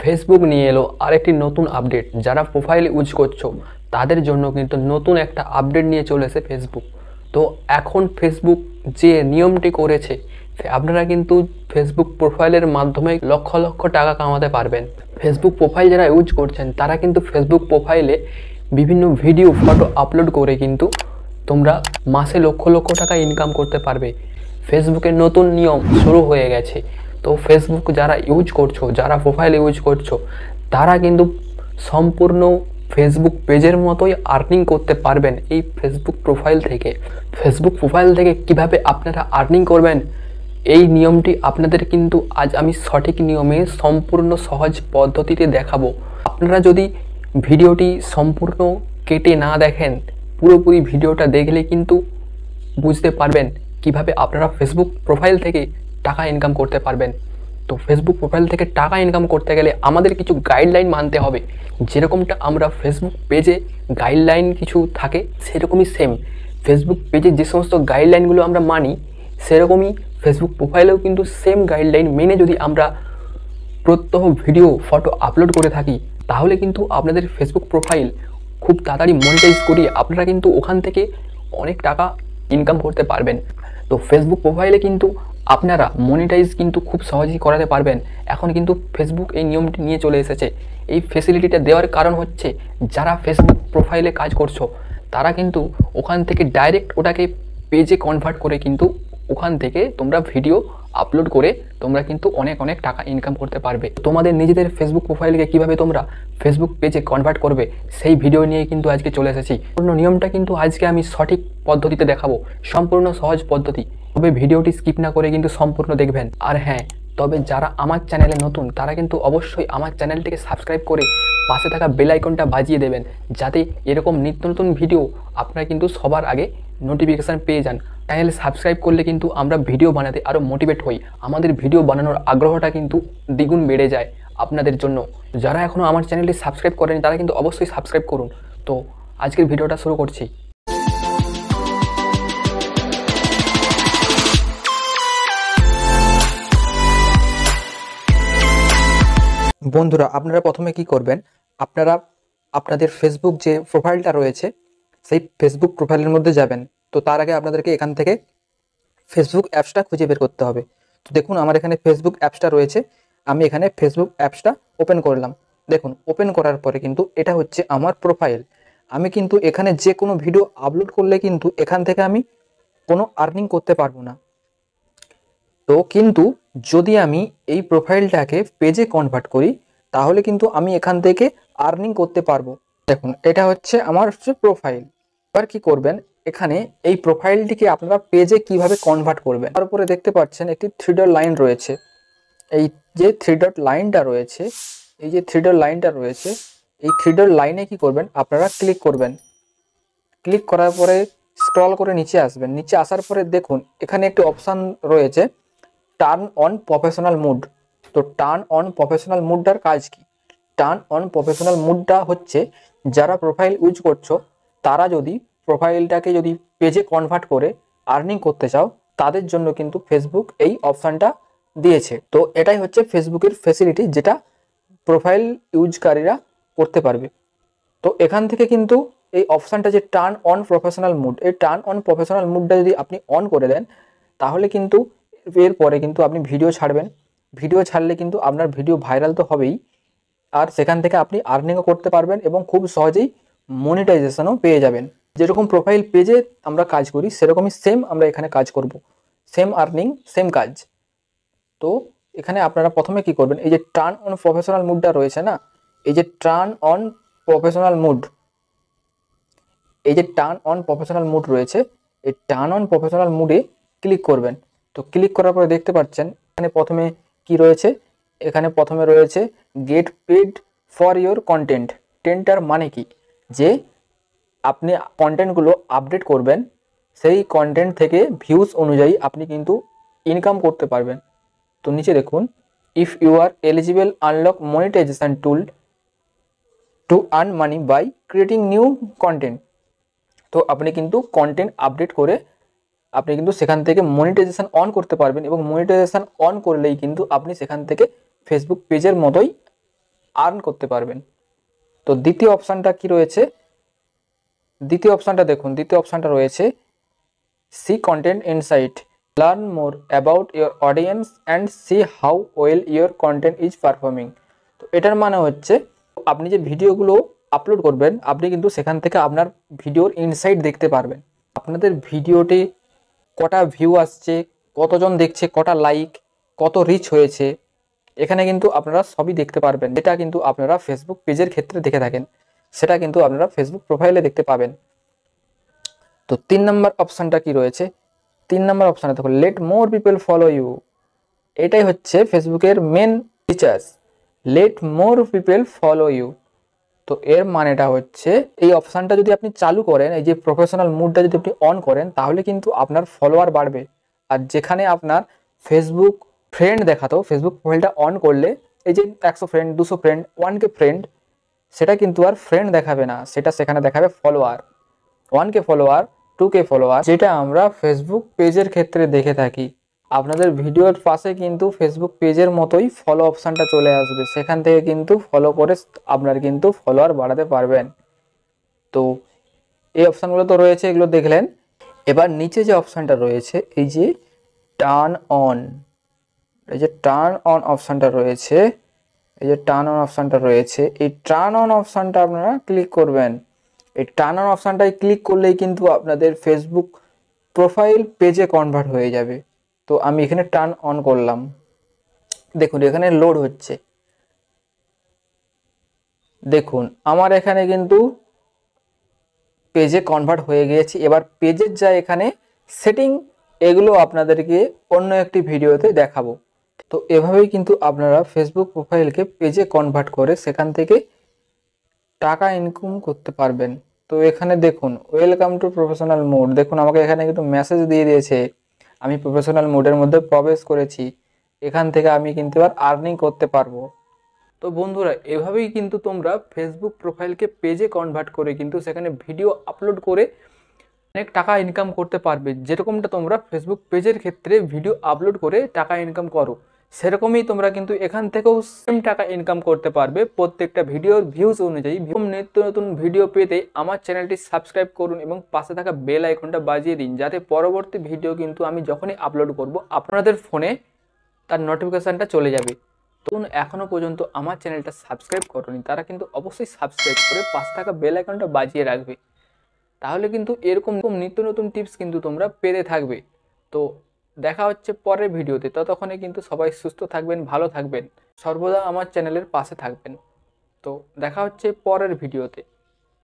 Facebook নিয়ে এলো আরেকটি নতুন আপডেট। যারা প্রোফাইল ইউজ করছো তাদের জন্য কিন্তু নতুন একটা আপডেট নিয়ে চলে এসেছে ফেসবুক। তো এখন ফেসবুক যে নিয়মটি করেছে, আপনারা কিন্তু ফেসবুক প্রোফাইলের মাধ্যমে লক্ষ লক্ষ টাকা কামাতে পারবেন। ফেসবুক প্রোফাইল যারা ইউজ করছেন তারা কিন্তু ফেসবুক প্রোফাইলে বিভিন্ন ভিডিও ফটো আপলোড করে কিন্তু তোমরা মাসে লক্ষ লক্ষ টাকা ইনকাম করতে পারবে। ফেসবুকের নতুন নিয়ম শুরু হয়ে গেছে। তো ফেসবুক যারা ইউজ করছো, যারা প্রোফাইল ইউজ করছো, তারা কিন্তু সম্পূর্ণ ফেসবুক পেজের মতোই আর্নিং করতে পারবেন এই ফেসবুক প্রোফাইল থেকে। ফেসবুক প্রোফাইল থেকে কিভাবে আপনারা আর্নিং করবেন, এই নিয়মটি আপনাদের কিন্তু আজ আমি সঠিক নিয়মে সম্পূর্ণ সহজ পদ্ধতিতে দেখাবো। আপনারা যদি ভিডিওটি সম্পূর্ণ কেটে না দেখেন, পুরোপুরি ভিডিওটা দেখলে কিন্তু বুঝতে পারবেন কিভাবে আপনারা ফেসবুক প্রোফাইল থেকে টাকা ইনকাম করতে পারবেন। তো ফেসবুক প্রোফাইল থেকে টাকা ইনকাম করতে গেলে আমাদের কিছু গাইডলাইন মানতে হবে। যেরকমটা আমরা ফেসবুক পেজে গাইডলাইন কিছু থাকে, সেরকমই সেম ফেসবুক পেজে যে সমস্ত গাইডলাইনগুলো আমরা মানি, সেরকমই ফেসবুক প্রোফাইলেও কিন্তু সেম গাইডলাইন মেনে যদি আমরা প্রত্যহ ভিডিও ফটো আপলোড করে থাকি, তাহলে কিন্তু আপনাদের ফেসবুক প্রোফাইল খুব তাড়াতাড়ি মনিটাইজ করিয়ে আপনারা কিন্তু ওখান থেকে অনেক টাকা ইনকাম করতে পারবেন। তো ফেসবুক প্রোফাইলে কিন্তু আপনারা মনিটাইজ কিন্তু খুব সহজেই করাতে পারবেন। এখন কিন্তু ফেসবুক এই নিয়মটি নিয়ে চলে এসেছে। এই ফেসিলিটিটা দেওয়ার কারণ হচ্ছে, যারা ফেসবুক প্রোফাইলে কাজ করছো তারা কিন্তু ওখান থেকে ডাইরেক্ট ওটাকে পেজে কনভার্ট করে কিন্তু ওখান থেকে তোমরা ভিডিও আপলোড করে তোমরা কিন্তু অনেক অনেক টাকা ইনকাম করতে পারবে। তোমাদের নিজেদের ফেসবুক প্রোফাইলকে কিভাবে তোমরা ফেসবুক পেজে কনভার্ট করবে, সেই ভিডিও নিয়ে কিন্তু আজকে চলে এসেছি। সম্পূর্ণ নিয়মটা কিন্তু আজকে আমি সঠিক পদ্ধতিতে দেখাবো, সম্পূর্ণ সহজ পদ্ধতি। তবে ভিডিওটি স্কিপ না করে কিন্তু সম্পূর্ণ দেখবেন। আর হ্যাঁ, তবে যারা আমার চ্যানেলে নতুন তারা কিন্তু অবশ্যই আমার চ্যানেলটিকে সাবস্ক্রাইব করে পাশে থাকা বেল আইকনটা বাজিয়ে দেবেন, যাতে এরকম নিত্য নতুন ভিডিও আপনারা কিন্তু সবার আগে নোটিফিকেশান পেয়ে যান। চ্যানেল সাবস্ক্রাইব করলে কিন্তু আমরা ভিডিও বানাতে আরও মোটিভেট হই, আমাদের ভিডিও বানানোর আগ্রহটা কিন্তু দ্বিগুণ বেড়ে যায় আপনাদের জন্য। যারা এখনও আমার চ্যানেলটি সাবস্ক্রাইব করেনি তারা কিন্তু অবশ্যই সাবস্ক্রাইব করুন। তো আজকের ভিডিওটা শুরু করছি। বন্ধুরা, আপনারা প্রথমে কি করবেন, আপনারা আপনাদের ফেসবুক যে প্রোফাইলটা রয়েছে সেই ফেসবুক প্রোফাইলের মধ্যে যাবেন। তো তার আগে আপনাদেরকে এখান থেকে ফেসবুক অ্যাপসটা খুঁজে বের করতে হবে। তো দেখুন, আমার এখানে ফেসবুক অ্যাপসটা রয়েছে। আমি এখানে ফেসবুক অ্যাপসটা ওপেন করলাম। দেখুন, ওপেন করার পরে কিন্তু এটা হচ্ছে আমার প্রোফাইল। আমি কিন্তু এখানে যে কোনো ভিডিও আপলোড করলে কিন্তু এখান থেকে আমি কোনো আর্নিং করতে পারবো না। তো কিন্তু যদি আমি এই প্রোফাইলটাকে পেজে কনভার্ট করি, তাহলে কিন্তু আমি এখান থেকে আর্নিং করতে পারবো। দেখুন, এটা হচ্ছে আমার প্রোফাইল। এবার কি করবেন, এখানে এই প্রোফাইলটিকে আপনারা পেজে কিভাবে কনভার্ট করবেন, তারপরে দেখতে পাচ্ছেন একটি 3 ডট লাইন রয়েছে। এই যে 3 ডট লাইনটা রয়েছে, এই 3 ডট লাইনে কি করবেন, আপনারা ক্লিক করবেন। ক্লিক করার পরে স্ক্রল করে নিচে আসবেন। নিচে আসার পরে দেখুন এখানে একটি অপশান রয়েছে, টার্ন অন প্রফেশনাল মুড। তো টার্ন অন প্রফেশনাল মুডটার কাজ কি? টার্ন অন প্রফেশনাল মুডটা হচ্ছে, যারা প্রোফাইল ইউজ করছো তারা যদি প্রোফাইলটাকে যদি পেজে কনভার্ট করে আর্নিং করতে চাও, তাদের জন্য কিন্তু ফেসবুক এই অপশানটা দিয়েছে। তো এটাই হচ্ছে ফেসবুকের ফেসিলিটি, যেটা প্রোফাইল ইউজকারীরা করতে পারবে। তো এখান থেকে কিন্তু এই অপশানটা যে টার্ন অন প্রফেশনাল মুড, এই টার্ন অন প্রফেশনাল মুডটা যদি আপনি অন করে দেন, তাহলে কিন্তু এরপরে কিন্তু আপনি ভিডিও ছাড়বেন। ভিডিও ছাড়লে কিন্তু আপনার ভিডিও ভাইরাল তো হবেই, আর সেখান থেকে আপনি আর্নিংও করতে পারবেন এবং খুব সহজেই মনিটাইজেশনও পেয়ে যাবেন। যেরকম প্রোফাইল পেজে আমরা কাজ করি সেরকমই সেম আমরা এখানে কাজ করব, সেম আর্নিং সেম কাজ। তো এখানে আপনারা প্রথমে কি করবেন, এই যে টার্ন অন প্রফেশনাল মুডটা রয়েছে না, এই যে টার্ন অন প্রফেশনাল মুড, এই যে টার্ন অন প্রফেশনাল মুড রয়েছে, এই টার্ন অন প্রফেশনাল মুডে ক্লিক করবেন। তো ক্লিক করার পরে দেখতে পাচ্ছেন এখানে প্রথমে কি রয়েছে, এখানে প্রথমে রয়েছে get paid for your content. টেন্টার মানে কি, যে আপনি কন্টেন্টগুলো আপডেট করবেন, সেই কন্টেন্ট থেকে ভিউজ অনুযায়ী আপনি কিন্তু ইনকাম করতে পারবেন। তো নিচে দেখুন, if you are eligible unlock monetization tool to earn money by creating new content. তো আপনি কিন্তু কন্টেন্ট আপডেট করে আপনি কিন্তু সেখান থেকে মনিটাইজেশন অন করতে পারবেন, এবং মনিটাইজেশন অন করলেই কিন্তু আপনি সেখান থেকে ফেসবুক পেজের মতোই আর্ন করতে পারবেন। তো দ্বিতীয় অপশানটা কি রয়েছে, দ্বিতীয় অপশানটা দেখুন, দ্বিতীয় অপশানটা রয়েছে see content insight, learn more about your audience and see how well your content is performing. তো এটার মানে হচ্ছে আপনি যে ভিডিওগুলো আপলোড করবেন, আপনি কিন্তু সেখান থেকে আপনার ভিডিওর ইনসাইট দেখতে পারবেন। আপনাদের ভিডিওটি কটা ভিউ আসছে, কতজন দেখছে, কটা লাইক, কত রিচ হয়েছে, এখানে কিন্তু আপনারা সবই দেখতে পারবেন। যেটা কিন্তু আপনারা ফেসবুক পেজের ক্ষেত্রে দেখে থাকেন, সেটা কিন্তু আপনারা ফেসবুক প্রোফাইলে দেখতে পাবেন। তো 3 নম্বর অপশানটা কি রয়েছে, 3 নম্বর অপশানে দেখো let more people follow you. এটাই হচ্ছে ফেসবুকের main features, let more people follow you. তো এর মানেটা হচ্ছে এই অপশানটা যদি আপনি চালু করেন, এই যে প্রফেশনাল মুডটা যদি আপনি অন করেন, তাহলে কিন্তু আপনার ফলোয়ার বাড়বে। আর যেখানে আপনার ফেসবুক ফ্রেন্ড দেখাতো, ফেসবুক প্রোফাইলটা অন করলে এই যে 100 ফ্রেন্ড, 200 ফ্রেন্ড, 1K ফ্রেন্ড, সেটা কিন্তু আর ফ্রেন্ড দেখাবে না, সেটা সেখানে দেখাবে follower. 1K follower, 2K follower, যেটা আমরা ফেসবুক পেজের ক্ষেত্রে দেখে থাকি। আপনাদের ভিডিওর পাশে কিন্তু ফেসবুক পেজের মতোই ফলো অপশানটা চলে আসবে, সেখান থেকে কিন্তু ফলো করে আপনার কিন্তু ফলোয়ার বাড়াতে পারবেন। তো এই অপশানগুলো তো রয়েছে, এগুলো দেখলেন। এবার নিচে যে অপশানটা রয়েছে, এই যে টার্ন অন, এই যে টার্ন অন অপশানটা রয়েছে, এই যে টার্ন অন অপশানটা রয়েছে, এই টার্ন অন অপশানটা আপনারা ক্লিক করবেন। এই টার্ন অন অপশানটায় ক্লিক করলেই কিন্তু আপনাদের ফেসবুক প্রোফাইল পেজে কনভার্ট হয়ে যাবে। তো আমি এখানে টার্ন অন করলাম, দেখুন এখানে লোড হচ্ছে, দেখুন আমার এখানে কিন্তু পেজে কনভার্ট হয়ে গিয়েছে। এবার পেজের যা এখানে সেটিং, এগুলো আপনাদেরকে অন্য একটি ভিডিওতে দেখাবো। তো এভাবেই কিন্তু আপনারা ফেসবুক প্রোফাইলকে পেজে কনভার্ট করে সেখান থেকে টাকা ইনকাম করতে পারবেন। তো এখানে দেখুন ওয়েলকাম টু প্রফেশনাল মোড, দেখুন আমাকে এখানে কিন্তু মেসেজ দিয়ে দিয়েছে, আমি প্রফেশনাল মোডের মধ্যে প্রবেশ করেছি, এখান থেকে আমি কিন্তু আর আর্নিং করতে পারবো। তো বন্ধুরা, এভাবেই কিন্তু তোমরা ফেসবুক প্রোফাইলকে পেজে কনভার্ট করে কিন্তু সেখানে ভিডিও আপলোড করে অনেক টাকা ইনকাম করতে পারবে। যেরকমটা তোমরা ফেসবুক পেজের ক্ষেত্রে ভিডিও আপলোড করে টাকা ইনকাম করো, সেরকমই তোমরা কিন্তু এখান থেকেও সেম টাকা ইনকাম করতে পারবে প্রত্যেকটা ভিডিওর ভিউজ অনুযায়ী। নিত্য নতুন ভিডিও পেতে আমার চ্যানেলটি সাবস্ক্রাইব করুন এবং পাশে থাকা বেল আইকনটা বাজিয়ে দিন, যাতে পরবর্তী ভিডিও কিন্তু আমি যখনই আপলোড করব আপনাদের ফোনে তার নোটিফিকেশানটা চলে যাবে। তো এখনও পর্যন্ত আমার চ্যানেলটা সাবস্ক্রাইব করোনি, তারা কিন্তু অবশ্যই সাবস্ক্রাইব করে পাশে থাকা বেল আইকনটা বাজিয়ে রাখবে, তাহলে কিন্তু এরকম নিত্য নতুন টিপস কিন্তু তোমরা পেতে থাকবে। তো দেখা হচ্ছে পরের ভিডিওতে, ততক্ষণে কিন্তু সবাই সুস্থ থাকবেন, ভালো থাকবেন, সর্বদা আমার চ্যানেলের পাশে থাকবেন। তো দেখা হচ্ছে পরের ভিডিওতে।